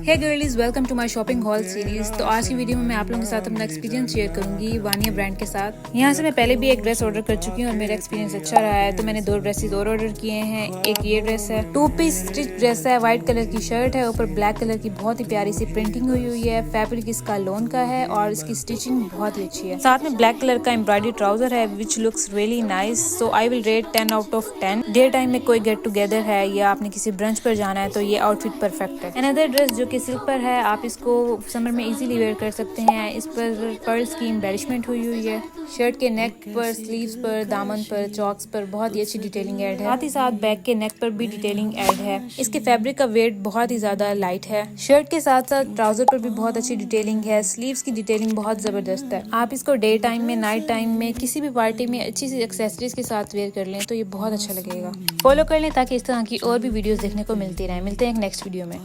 Hey girlies, welcome to my shopping haul series. तो आज की वीडियो में मैं आप लोगों के साथ अपना एक्सपीरियंस शेयर करूंगी वानिया ब्रांड के साथ। यहाँ से मैं पहले भी एक ड्रेस ऑर्डर कर चुकी हूँ और मेरा एक्सपीरियंस अच्छा रहा है। तो मैंने 2 ड्रेसेस और ऑर्डर किए हैं। एक ये ड्रेस है, 2 पीस स्टिच ड्रेस है, व्हाइट कलर की शर्ट है, ऊपर ब्लैक कलर की बहुत ही प्यारी सी प्रिंटिंग हुई है। फैब्रिक इसका लोन का है और इसकी स्टिचिंग बहुत ही अच्छी है। साथ में ब्लैक कलर का एम्ब्रॉयडरी ट्राउजर है which looks really nice. So I will rate 10 out of 10। Day time में कोई गेट टुगेदर है या आपने किसी ब्रंच पर जाना है तो ये आउटफिट परफेक्ट है। अनदर ड्रेस जो कि सिल्क पर है, आप इसको समर में इजीली वेयर कर सकते हैं। इस पर पर्ल्स की एम्बेलिशमेंट हुई है। शर्ट के नेक पर, स्लीव्स पर, दामन पर, चॉक्स पर बहुत ही अच्छी डिटेलिंग ऐड है। साथ ही साथ बैक के नेक पर भी डिटेलिंग ऐड है। इसके फैब्रिक का वेट बहुत ही ज्यादा लाइट है। शर्ट के साथ साथ ट्राउजर पर भी बहुत अच्छी डिटेलिंग है। स्लीव्स की डिटेलिंग बहुत जबरदस्त है। आप इसको डे टाइम में, नाइट टाइम में, किसी भी पार्टी में अच्छी सी एक्सेसरीज के साथ वेयर कर लें तो ये बहुत अच्छा लगेगा। फॉलो कर लें ताकि इस तरह की और भी वीडियोस देखने को मिलती रहे। मिलते हैं एक नेक्स्ट वीडियो में।